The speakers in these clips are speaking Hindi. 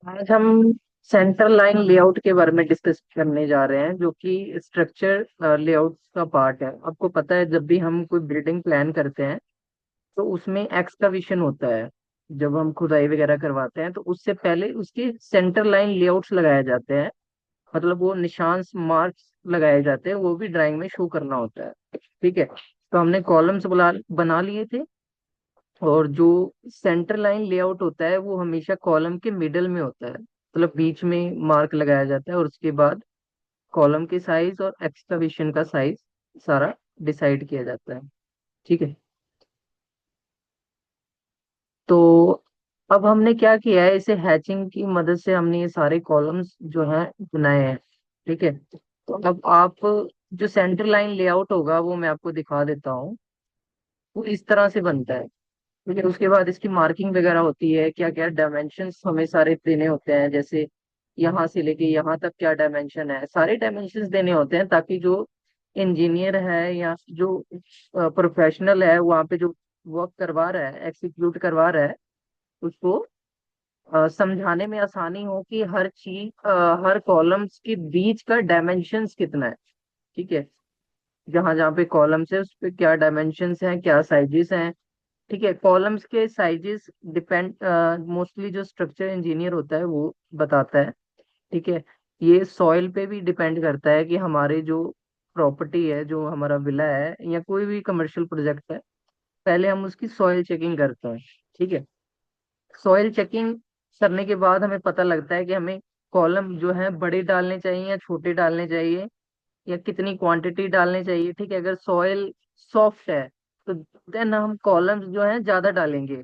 आज हम सेंट्रल लाइन लेआउट के बारे में डिस्कस करने जा रहे हैं, जो कि स्ट्रक्चर लेआउट का पार्ट है। आपको पता है, जब भी हम कोई बिल्डिंग प्लान करते हैं तो उसमें एक्सकवेशन होता है। जब हम खुदाई वगैरह करवाते हैं तो उससे पहले उसके सेंटर लाइन लेआउट्स लगाए जाते हैं। मतलब वो निशान मार्क्स लगाए जाते हैं, वो भी ड्राइंग में शो करना होता है। ठीक है, तो हमने कॉलम्स बना लिए थे। और जो सेंटर लाइन लेआउट होता है वो हमेशा कॉलम के मिडल में होता है, मतलब बीच में मार्क लगाया जाता है, और उसके बाद कॉलम के साइज और एक्सकवेशन का साइज सारा डिसाइड किया जाता है। ठीक है, तो अब हमने क्या किया है, इसे हैचिंग की मदद से हमने ये सारे कॉलम्स जो हैं बनाए हैं। ठीक है, तो अब आप जो सेंटर लाइन लेआउट होगा वो मैं आपको दिखा देता हूँ। वो इस तरह से बनता है। ठीक है, उसके बाद इसकी मार्किंग वगैरह होती है, क्या क्या डायमेंशंस हमें सारे देने होते हैं। जैसे यहाँ से लेके यहाँ तक क्या डायमेंशन है, सारे डायमेंशंस देने होते हैं, ताकि जो इंजीनियर है या जो प्रोफेशनल है वहाँ पे जो वर्क करवा रहा है, एक्सिक्यूट करवा रहा है, उसको समझाने में आसानी हो कि हर चीज, हर कॉलम्स के बीच का डायमेंशंस कितना है। ठीक है, जहाँ जहाँ पे कॉलम्स है उस पे क्या डायमेंशंस हैं, क्या साइजेस हैं। ठीक है, कॉलम्स के साइजेस डिपेंड, मोस्टली जो स्ट्रक्चर इंजीनियर होता है वो बताता है। ठीक है, ये सॉइल पे भी डिपेंड करता है कि हमारे जो प्रॉपर्टी है, जो हमारा विला है या कोई भी कमर्शियल प्रोजेक्ट है, पहले हम उसकी सॉइल चेकिंग करते हैं। ठीक है, सॉइल चेकिंग करने के बाद हमें पता लगता है कि हमें कॉलम जो है बड़े डालने चाहिए या छोटे डालने चाहिए, या कितनी क्वांटिटी डालनी चाहिए। ठीक है, अगर सॉइल सॉफ्ट है तो देन हम कॉलम्स जो है ज्यादा डालेंगे।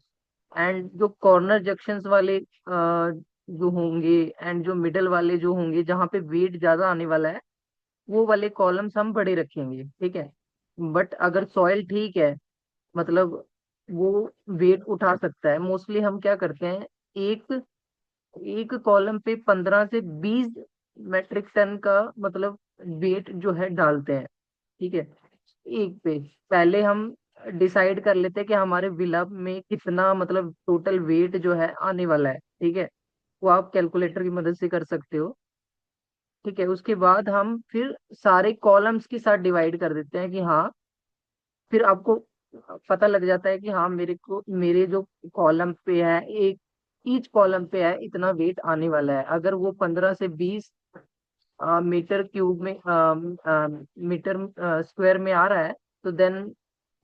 एंड जो कॉर्नर जंक्शंस वाले जो होंगे, एंड जो मिडल वाले जो होंगे, जहाँ पे वेट ज्यादा आने वाला है, वो वाले कॉलम्स हम बड़े रखेंगे। ठीक है, बट अगर सॉइल ठीक है, मतलब वो वेट उठा सकता है, मोस्टली हम क्या करते हैं, एक एक कॉलम पे 15 से 20 मेट्रिक टन का मतलब वेट जो है डालते हैं। ठीक है, एक पे पहले हम डिसाइड कर लेते हैं कि हमारे विला में कितना मतलब टोटल वेट जो है आने वाला है। ठीक है, वो आप कैलकुलेटर की मदद से कर सकते हो। ठीक है, उसके बाद हम फिर सारे कॉलम्स के साथ डिवाइड कर देते हैं कि हाँ, फिर आपको पता लग जाता है कि हाँ, मेरे जो कॉलम पे है, एक ईच कॉलम पे है इतना वेट आने वाला है। अगर वो 15 से 20 मीटर क्यूब में, मीटर स्क्वायर में आ रहा है, तो देन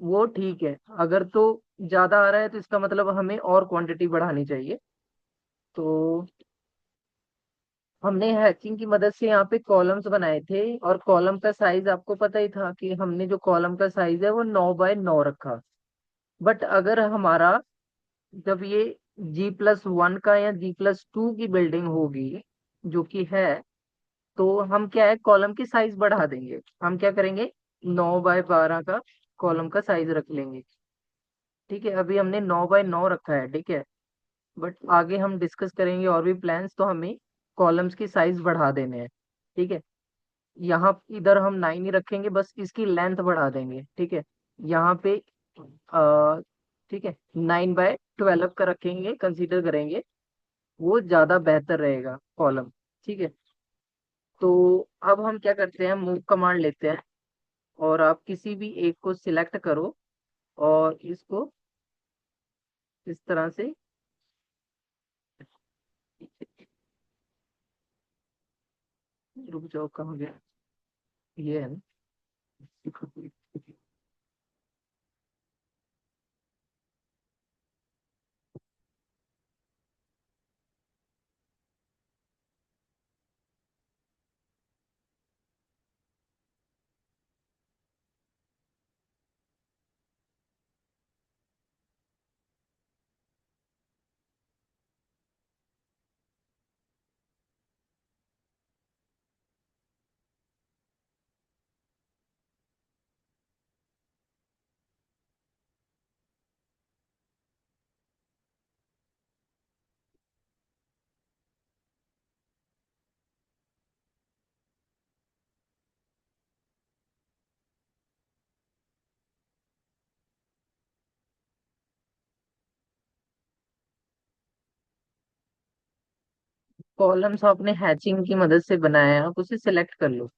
वो ठीक है। अगर तो ज्यादा आ रहा है तो इसका मतलब हमें और क्वांटिटी बढ़ानी चाहिए। तो हमने हैचिंग की मदद से यहाँ पे कॉलम्स बनाए थे, और कॉलम का साइज आपको पता ही था कि हमने जो कॉलम का साइज है वो 9 बाय 9 रखा। बट अगर हमारा, जब ये G+1 का या G+2 की बिल्डिंग होगी, जो कि है, तो हम क्या है, कॉलम की साइज बढ़ा देंगे। हम क्या करेंगे, 9 बाय 12 का कॉलम का साइज रख लेंगे। ठीक है, अभी हमने 9 बाय 9 रखा है। ठीक है, बट आगे हम डिस्कस करेंगे और भी प्लान्स, तो हमें कॉलम्स की साइज बढ़ा देने हैं। ठीक है, यहाँ इधर हम 9 ही रखेंगे, बस इसकी लेंथ बढ़ा देंगे। ठीक है, यहाँ पे आ, ठीक है, 9 बाय 12 का रखेंगे, कंसीडर करेंगे, वो ज्यादा बेहतर रहेगा कॉलम। ठीक है, तो अब हम क्या करते हैं, मूव कमांड लेते हैं, और आप किसी भी एक को सिलेक्ट करो, और इसको इस तरह से, रुक जाओ, कहाँ गया, ये है ना। कॉलम्स आपने हैचिंग की मदद से बनाया है, आप उसे सिलेक्ट कर लो।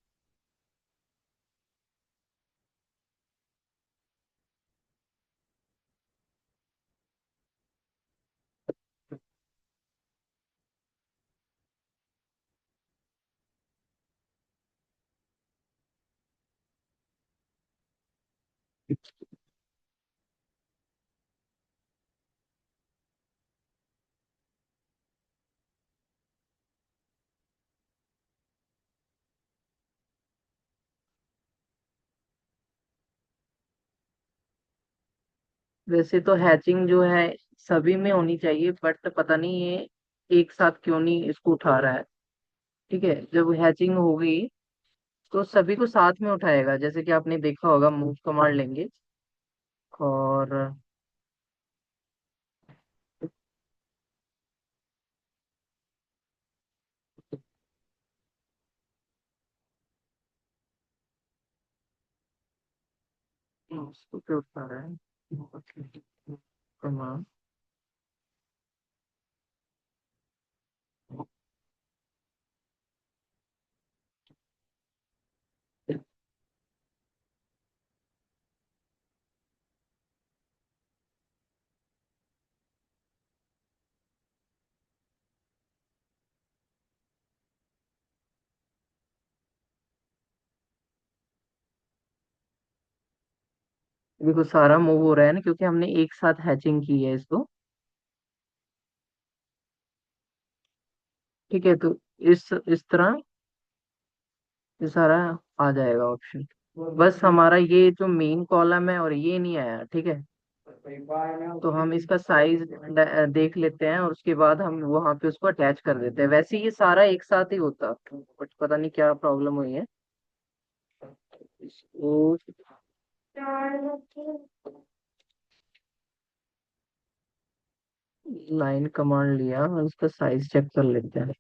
वैसे तो हैचिंग जो है सभी में होनी चाहिए, बट पता नहीं ये एक साथ क्यों नहीं इसको उठा रहा है। ठीक है, जब हैचिंग होगी तो सभी को साथ में उठाएगा, जैसे कि आपने देखा होगा, मूव कमांड लेंगे और उसको क्या उठा रहा है कमांड। देखो सारा मूव हो रहा है ना, क्योंकि हमने एक साथ हैचिंग की है इसको। ठीक है, तो इस तरह ये सारा आ जाएगा ऑप्शन। बस हमारा ये जो मेन कॉलम है और ये नहीं आया, ठीक है। तो हम इसका साइज देख लेते हैं और उसके बाद हम वहां पे उसको अटैच कर देते हैं। वैसे ये सारा एक साथ ही होता, बट पता नहीं क्या प्रॉब्लम हुई है। इसको लाइन कमांड लिया और उसका साइज चेक कर लेते हैं।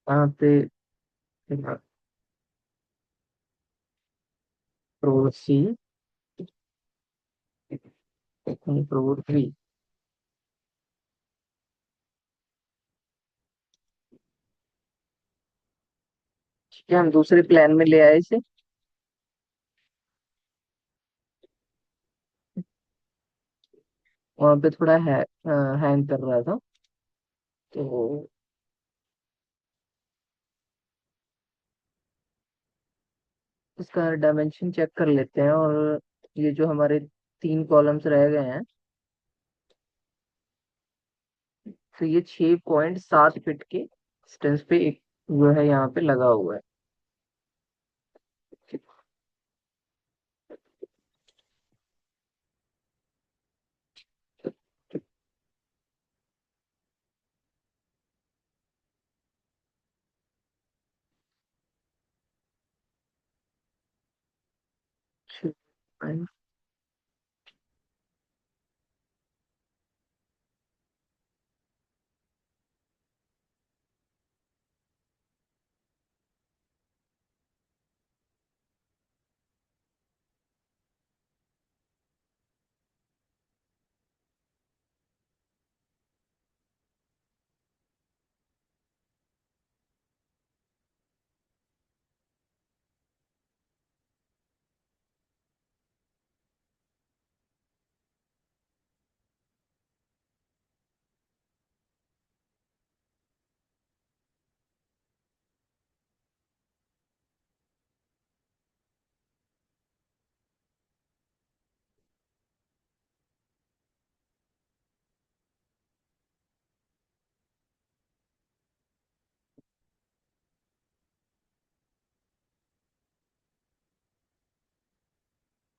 यहाँ पे प्रो सी, प्रो थ्री। ठीक है, हम दूसरे प्लान में ले आए इसे। वहां पे थोड़ा हैंग कर रहा था, तो इसका डायमेंशन चेक कर लेते हैं। और ये जो हमारे 3 कॉलम्स रह गए हैं, तो ये 6.7 फीट के डिस्टेंस पे एक जो है यहाँ पे लगा हुआ है। ठीक है।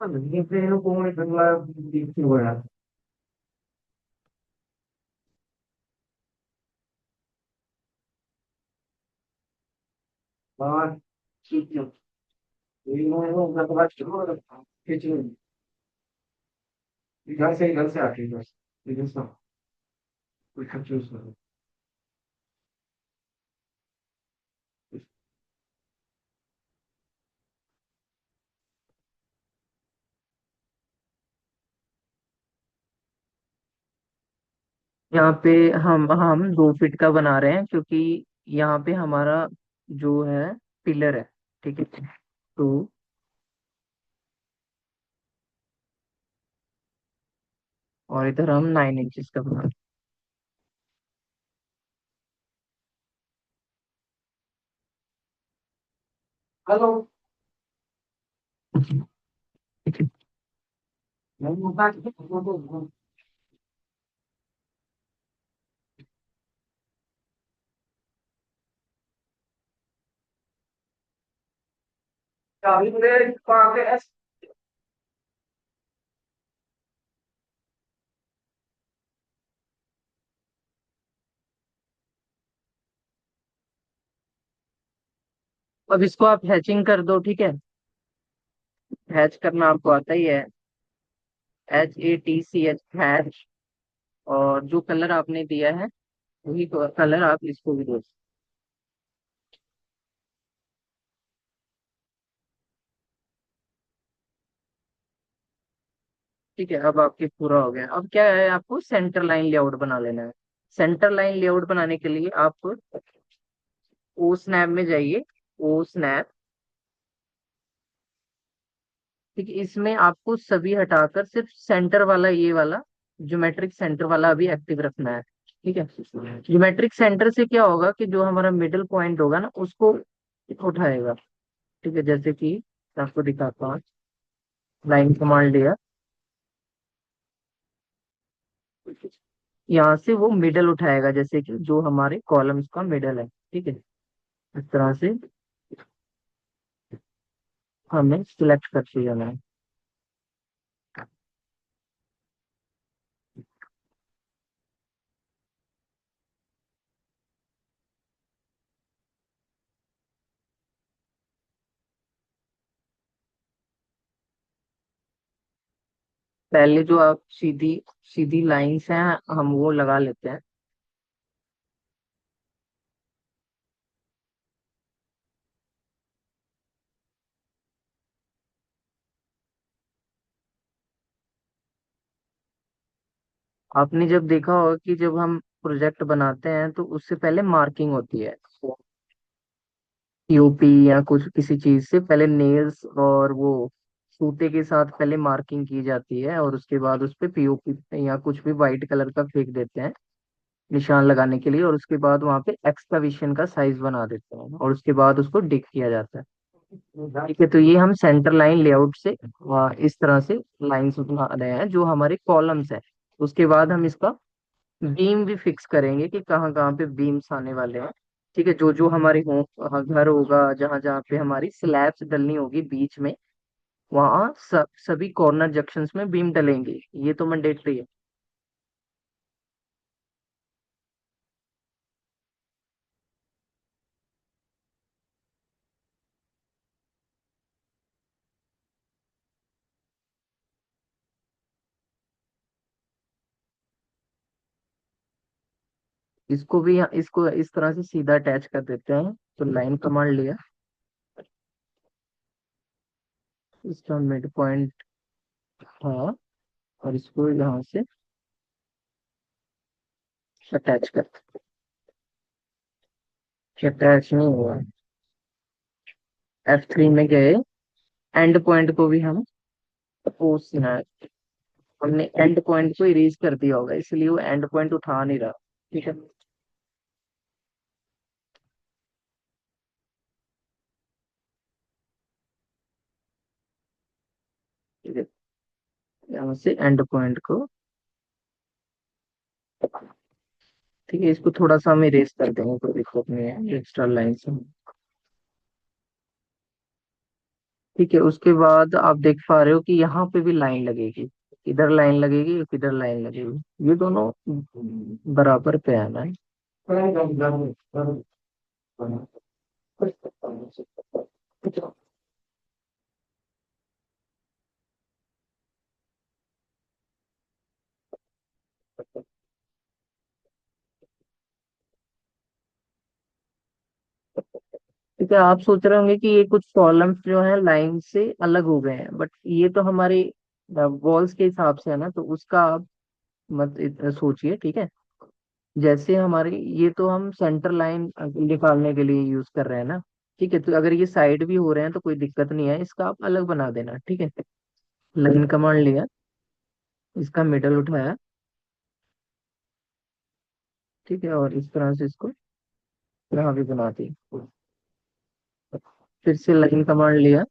Sempre come per la pittura. Ma sitio, una faccione che c'è, इधर से आके इधर से कोई कंफ्यूज ना यहाँ पे हम 2 फीट का बना रहे हैं, क्योंकि यहाँ पे हमारा जो है पिलर है, ठीक है। तो और इधर हम 9 इंचेस का बना रहे हैं। हेलो। अब इसको आप हैचिंग कर दो, ठीक है। हैच करना आपको आता ही है। HATCH, hatch. और जो कलर आपने दिया है वही कलर आप इसको भी दो। ठीक है, अब आपके पूरा हो गया। अब क्या है, आपको सेंटर लाइन लेआउट बना लेना है। सेंटर लाइन लेआउट बनाने के लिए आप ओ स्नैप में जाइए। ओ स्नैप। ठीक है, इसमें आपको सभी हटाकर सिर्फ सेंटर वाला, ये वाला ज्योमेट्रिक सेंटर वाला अभी एक्टिव रखना है। ठीक है। ज्योमेट्रिक सेंटर से क्या होगा कि जो हमारा मिडिल पॉइंट होगा ना, उसको उठाएगा। ठीक है, जैसे कि मैं आपको दिखाता हूँ। लाइन कमांड लिया, यहाँ से वो मिडल उठाएगा, जैसे कि जो हमारे कॉलम्स का मिडल है। ठीक है, इस तरह से हमें सिलेक्ट करते जाना है। पहले जो आप सीधी सीधी लाइंस हैं, हम वो लगा लेते हैं। आपने जब देखा होगा कि जब हम प्रोजेक्ट बनाते हैं तो उससे पहले मार्किंग होती है। पीओपी या कुछ किसी चीज से पहले नेल्स और वो सूते के साथ पहले मार्किंग की जाती है, और उसके बाद उस पे पीओपी या कुछ भी वाइट कलर का फेंक देते हैं निशान लगाने के लिए, और उसके बाद वहां पे एक्सकवेशन का साइज बना देते हैं, और उसके बाद उसको डिक किया जाता है। ठीक है, तो ये हम सेंटर लाइन लेआउट से इस तरह से लाइंस बना रहे हैं जो हमारे कॉलम्स है। उसके बाद हम इसका बीम भी फिक्स करेंगे कि कहाँ कहाँ पे बीम्स आने वाले हैं। ठीक है, जो जो हमारे घर होगा, जहाँ जहाँ पे हमारी स्लैब्स डलनी होगी बीच में, वहाँ सभी कॉर्नर जंक्शंस में बीम डलेंगे। ये तो मैंडेटरी है। इसको भी इसको इस तरह से सीधा अटैच कर देते हैं। तो लाइन कमांड लिया, इसका मिड पॉइंट था, और इसको यहाँ से अटैच कर। अटैच नहीं हुआ। F3 में गए, एंड पॉइंट को भी हम पोस्ट ना, हमने एंड पॉइंट को इरेज कर दिया होगा, इसलिए वो एंड पॉइंट उठा नहीं रहा। ठीक है। ठीक है, यहाँ से एंड पॉइंट को, ठीक है, इसको थोड़ा सा हम इरेज कर देंगे, कोई दिक्कत नहीं है एक्स्ट्रा लाइन से। ठीक है, उसके बाद आप देख पा रहे हो कि यहाँ पे भी लाइन लगेगी। इधर लाइन लगेगी, इधर लाइन लगेगी, ये दोनों बराबर पे आना है। ठीक है, आप सोच रहे होंगे कि ये कुछ कॉलम्स जो है लाइन से अलग हो गए हैं, बट ये तो हमारे वॉल्स के हिसाब से है ना, तो उसका आप मत सोचिए। ठीक है, जैसे हमारी ये तो हम सेंटर लाइन निकालने के लिए यूज कर रहे हैं ना। ठीक है, तो अगर ये साइड भी हो रहे हैं तो कोई दिक्कत नहीं है, इसका आप अलग बना देना। ठीक है, लाइन कमांड लिया, इसका मिडल उठाया। ठीक है, और इस तरह से इसको यहाँ भी बना दी। फिर से लाइन कमांड लिया,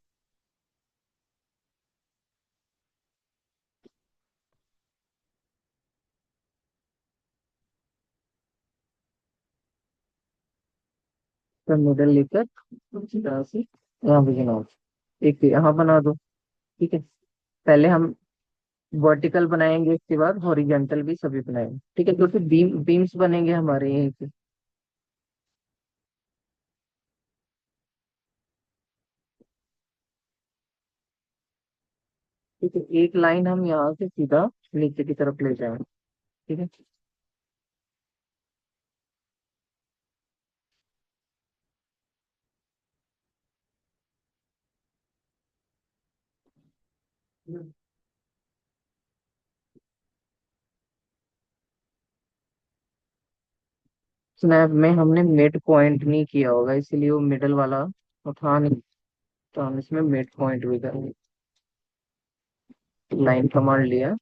तो मिडल लेकर इस तरह से यहाँ भी बनाओ। एक यहाँ बना दो। ठीक है, पहले हम वर्टिकल बनाएंगे, इसके बाद हॉरिजेंटल भी सभी बनाएंगे। ठीक है, तो फिर बीम्स बनेंगे हमारे यहीं पे। ठीक है, एक लाइन हम यहाँ से सीधा नीचे की तरफ ले जाएंगे। ठीक है, स्नैप में हमने मिड पॉइंट नहीं किया होगा, इसलिए वो मिडल वाला उठा नहीं। तो हम इसमें मिड पॉइंट भी करेंगे। लाइन कमांड लिया,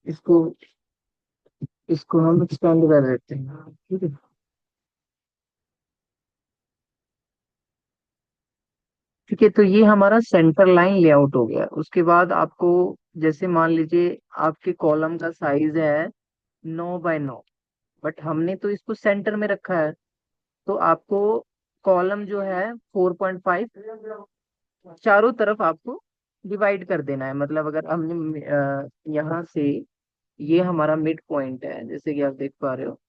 इसको इसको हम एक्सपेंड कर देते हैं। ठीक है। ठीक है, तो ये हमारा सेंटर लाइन लेआउट हो गया। उसके बाद आपको, जैसे मान लीजिए आपके कॉलम का साइज है 9 बाय 9, बट हमने तो इसको सेंटर में रखा है। तो आपको कॉलम जो है 4.5 चारों तरफ आपको डिवाइड कर देना है। मतलब अगर हमने यहाँ से, ये हमारा मिड पॉइंट है जैसे कि आप देख पा रहे हो,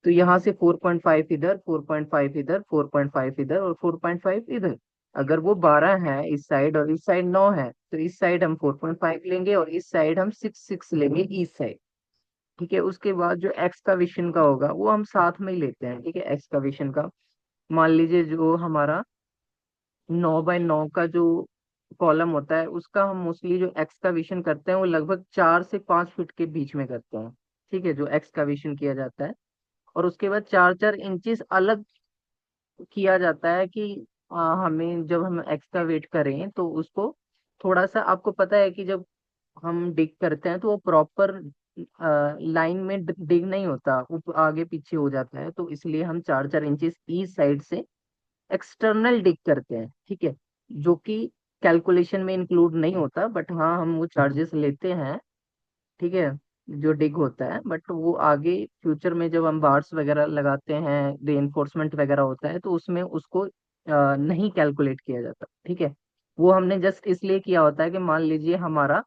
तो यहाँ से 4.5 इधर, 4.5 इधर, 4.5 इधर और 4.5 इधर। अगर वो 12 है इस साइड और इस साइड 9 है, तो इस साइड हम 4.5 लेंगे और इस साइड हम 6 लेंगे इस साइड। ठीक है, उसके बाद जो एक्सकवेशन का होगा वो हम साथ में ही लेते हैं। ठीक है, एक्सकवेशन का मान लीजिए जो हमारा 9 बाय 9 का जो कॉलम होता है, उसका हम मोस्टली जो एक्सकवेशन करते हैं वो लगभग 4 से 5 फीट के बीच में करते हैं। ठीक है, जो एक्सकवेशन किया जाता है। और उसके बाद 4-4 इंचेस अलग किया जाता है कि हमें जब हम एक्सकवेट करें तो उसको थोड़ा सा, आपको पता है कि जब हम डिग करते हैं तो वो प्रॉपर लाइन में डिग नहीं होता, वो आगे पीछे हो जाता है। तो इसलिए हम 4-4 इंचेस ईच साइड से एक्सटर्नल डिग करते हैं। ठीक है, जो कि कैलकुलेशन में इंक्लूड नहीं होता, बट हाँ हम वो चार्जेस लेते हैं। ठीक है, जो डिग होता है, बट वो आगे फ्यूचर में जब हम बार्स वगैरह लगाते हैं, रेनफोर्समेंट वगैरह होता है, तो उसमें उसको नहीं कैलकुलेट किया जाता। ठीक है, वो हमने जस्ट इसलिए किया होता है कि मान लीजिए हमारा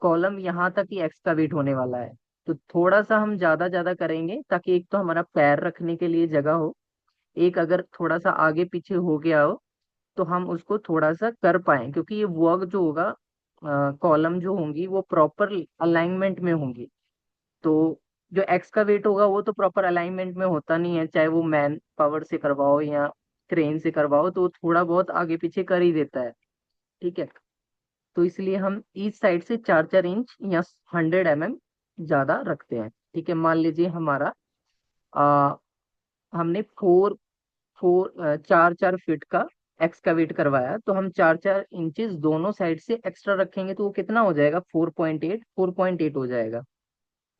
कॉलम यहाँ तक ही एक्सकावेट होने वाला है, तो थोड़ा सा हम ज्यादा ज्यादा करेंगे ताकि एक तो हमारा पैर रखने के लिए जगह हो, एक अगर थोड़ा सा आगे पीछे हो गया हो तो हम उसको थोड़ा सा कर पाए, क्योंकि ये वर्क जो होगा, कॉलम जो होंगी वो प्रॉपर अलाइनमेंट में होंगी। तो जो एक्स का वेट होगा वो तो प्रॉपर अलाइनमेंट में होता नहीं है, चाहे वो मैन पावर से करवाओ या क्रेन से करवाओ, तो वो थोड़ा बहुत आगे पीछे कर ही देता है। ठीक है, तो इसलिए हम ईच साइड से 4-4 इंच या 100 mm ज्यादा रखते हैं। ठीक है, मान लीजिए हमारा आ, हमने 4-4 फीट का एक्सकावेट करवाया, तो हम 4-4 इंचेस दोनों साइड से एक्स्ट्रा रखेंगे, तो वो कितना हो जाएगा? 4.8 हो जाएगा।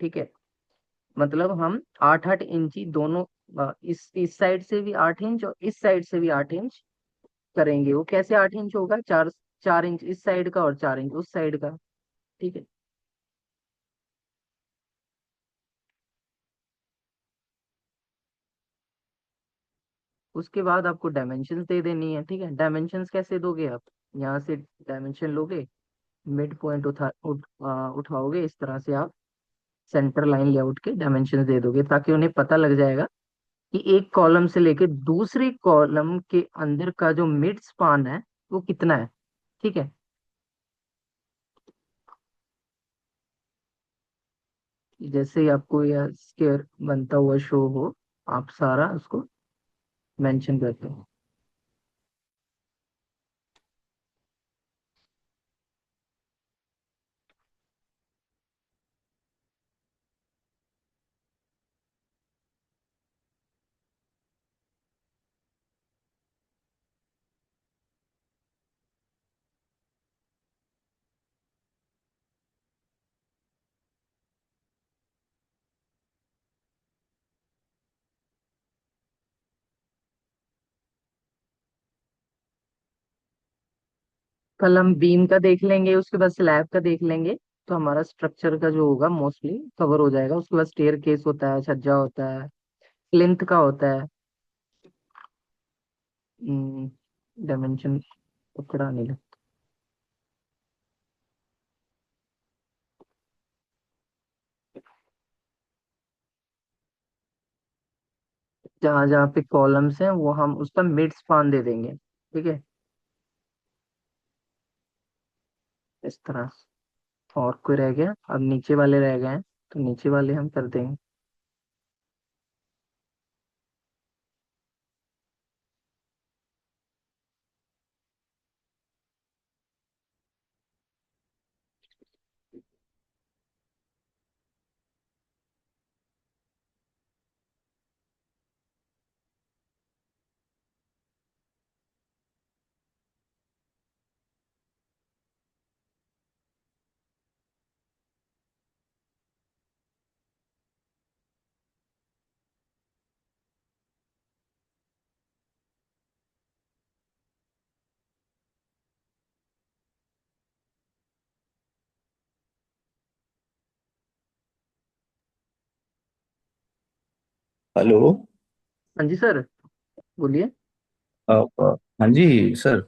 ठीक है, मतलब हम 8-8 इंची दोनों, इस साइड से भी 8 इंच और इस साइड से भी 8 इंच करेंगे। वो कैसे 8 इंच होगा? 4-4 इंच इस साइड का और 4 इंच उस साइड का। ठीक है, उसके बाद आपको डायमेंशंस दे देनी है। ठीक है, डायमेंशंस कैसे दोगे आप? यहाँ से डायमेंशन लोगे, मिड पॉइंट उठाओगे, इस तरह से आप सेंटर लाइन लेआउट के डायमेंशन दे दोगे, ताकि उन्हें पता लग जाएगा कि एक कॉलम से लेके दूसरे कॉलम के अंदर का जो मिड स्पान है वो कितना है। ठीक है। जैसे ही आपको यह स्क्वायर बनता हुआ शो हो, आप सारा उसको मेंशन करते हो। कल हम बीम का देख लेंगे, उसके बाद स्लैब का देख लेंगे। तो हमारा स्ट्रक्चर का जो होगा मोस्टली कवर हो जाएगा। उसके बाद स्टेयर केस होता है, छज्जा होता है, प्लिंथ का होता है। डायमेंशन पकड़ा नहीं लगता। जहाँ जहाँ पे कॉलम्स हैं वो हम उस पर मिड स्पान दे देंगे। ठीक है, इस तरह से। और कोई रह गया? अब नीचे वाले रह गए हैं, तो नीचे वाले हम कर देंगे। हेलो। हाँ जी सर, बोलिए। हाँ जी सर।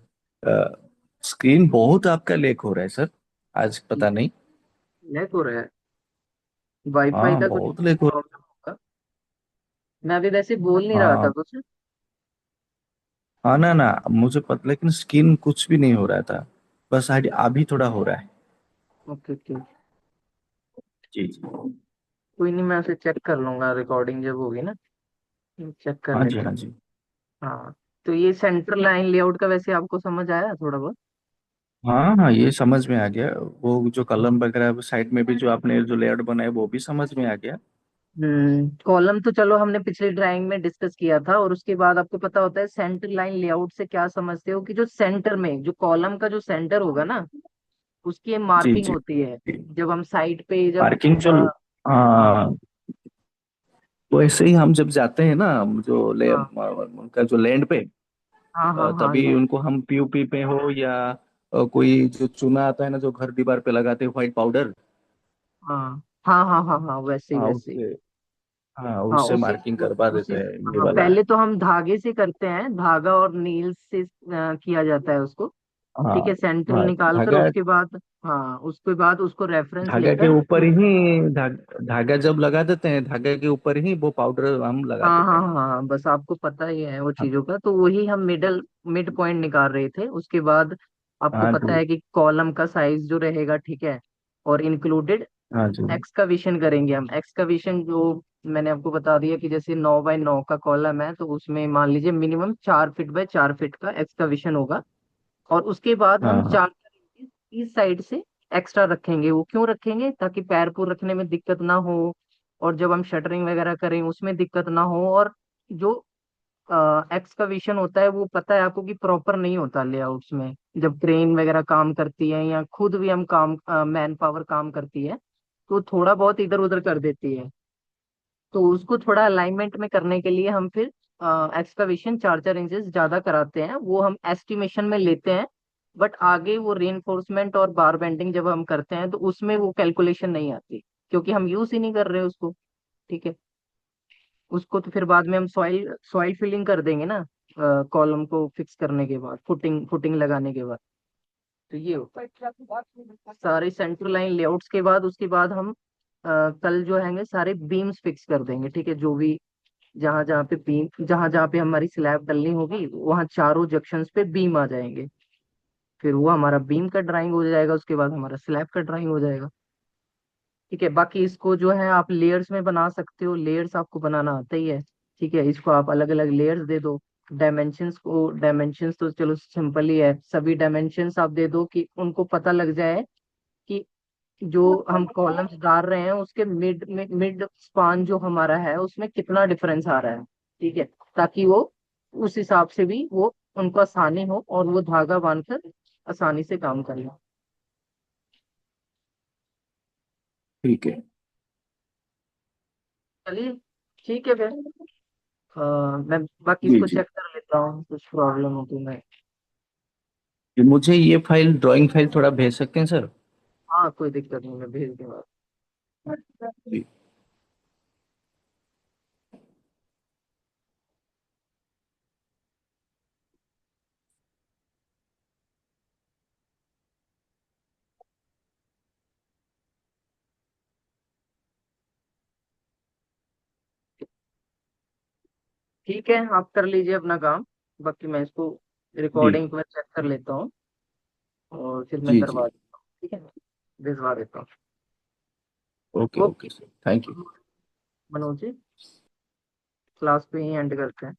स्क्रीन बहुत आपका लेक हो रहा है सर। आज पता नहीं। लैग हो रहा है? वाईफाई हाँ का कुछ बहुत लेक हो प्रॉब्लम होगा। मैं अभी वैसे बोल नहीं रहा था हाँ। कुछ। हाँ ना ना, मुझे पता, लेकिन स्क्रीन कुछ भी नहीं हो रहा था। बस आज अभी थोड़ा हो रहा है। Okay okay. जी जी। कोई नहीं, मैं उसे चेक कर लूंगा रिकॉर्डिंग जब होगी ना। चेक कर हाँ जी लेते हाँ हैं। जी। हाँ। तो ये सेंटर लाइन लेआउट का वैसे आपको समझ आया थोड़ा बहुत? हाँ हाँ, ये समझ में आ गया। वो जो कलम वगैरह साइड में भी जो आपने जो लेआउट बनाया वो भी समझ में आ गया। कॉलम तो चलो हमने पिछली ड्राइंग में डिस्कस किया था। और उसके बाद आपको पता होता है सेंटर लाइन लेआउट से क्या समझते हो, कि जो सेंटर में जो कॉलम का जो सेंटर होगा ना, उसकी जी मार्किंग जी। होती है। जब हम साइड पे जब पार्किंग जो, हाँ हाँ, तो ऐसे ही हम जब जाते हैं ना, जो हाँ उनका जो लैंड पे, हाँ हाँ हाँ तभी उनको हम पीओपी पे हो या कोई जो चूना आता है ना जो घर दीवार पे लगाते हैं, व्हाइट पाउडर। हाँ हाँ हाँ हाँ हाँ, वैसे ही हाँ वैसे ही। उससे, हाँ हाँ उससे मार्किंग करवा उसी। देते हैं ये हाँ, वाला। पहले तो हम धागे से करते हैं, धागा और नील से किया जाता है उसको। हाँ ठीक है, सेंटर हाँ। निकाल कर धागा, उसके बाद, हाँ उसके बाद उसको रेफरेंस धागा के लेकर ऊपर ही धागा जब लगा देते हैं, धागे के ऊपर ही वो पाउडर हम लगा हाँ देते हाँ हैं। हाँ हाँ, बस आपको पता ही है वो हाँ चीजों का। तो वही हम मिड पॉइंट निकाल रहे थे। उसके बाद आपको हाँ पता जी। है कि कॉलम का साइज जो रहेगा, ठीक है, और इंक्लूडेड हाँ जी। एक्सकविशन करेंगे हम। एक्सकविशन जो मैंने आपको बता दिया कि जैसे 9 बाय 9 का कॉलम है, तो उसमें मान लीजिए मिनिमम 4 फीट बाय 4 फीट का एक्सकविशन होगा। और उसके बाद हाँ हम हाँ 4 इंच इस साइड से एक्स्ट्रा रखेंगे। वो क्यों रखेंगे? ताकि पैर पूर रखने में दिक्कत ना हो, और जब हम शटरिंग वगैरह करें उसमें दिक्कत ना हो। और जो एक्सकवेशन होता है वो पता है आपको कि प्रॉपर नहीं होता लेआउट्स में। जब क्रेन वगैरह काम करती है या खुद भी हम काम मैन पावर काम करती है, तो थोड़ा बहुत इधर उधर कर देती है। तो उसको थोड़ा अलाइनमेंट में करने के लिए हम फिर एक्सकवेशन 4 4 इंचेस ज्यादा कराते हैं। वो हम एस्टिमेशन में लेते हैं। बट आगे वो रेनफोर्समेंट और बार बेंडिंग जब हम करते हैं तो उसमें वो कैलकुलेशन नहीं आती, क्योंकि हम यूज ही नहीं कर रहे उसको। ठीक है। उसको तो फिर बाद में हम सॉइल सॉइल फिलिंग कर देंगे ना, कॉलम को फिक्स करने के बाद, फुटिंग फुटिंग लगाने के बाद। तो ये होता है सारे सेंटर लाइन लेआउट्स के बाद। उसके बाद हम कल जो हैंगे सारे बीम्स फिक्स कर देंगे। ठीक है, जो भी जहां जहां पे बीम, जहां जहां पे हमारी स्लैब डलनी होगी, वहां चारों जंक्शंस पे बीम आ जाएंगे। फिर वो हमारा बीम का ड्राइंग हो जाएगा, उसके बाद हमारा स्लैब का ड्राइंग हो जाएगा। ठीक है, बाकी इसको जो है आप लेयर्स में बना सकते हो, लेयर्स आपको बनाना आता ही है। ठीक है, इसको आप अलग अलग लेयर्स दे दो। डायमेंशंस तो चलो सिंपल ही है, सभी डायमेंशंस आप दे दो कि उनको पता लग जाए कि जो हम कॉलम्स डाल रहे हैं उसके मिड मिड स्पान जो हमारा है उसमें कितना डिफरेंस आ रहा है। ठीक है, ताकि वो उस हिसाब से भी वो उनको आसानी हो और वो धागा बांधकर आसानी से काम कर ले। ठीक है। चलिए, ठीक है फिर। मैं बाकी जी इसको जी। चेक कर लेता हूँ, कुछ प्रॉब्लम हो तो मैं। ये मुझे ये फाइल, ड्राइंग फाइल थोड़ा भेज सकते हैं सर? हाँ, कोई दिक्कत नहीं, मैं भेज दूंगा। जी। ठीक है, आप कर लीजिए अपना काम। बाकी मैं इसको जी रिकॉर्डिंग को चेक कर लेता हूँ और फिर मैं जी करवा जी। देता हूँ। ठीक है, भिजवा देता हूँ। Okay okay okay sir, thank you. Manoj ji, class पे ही एंड करते हैं।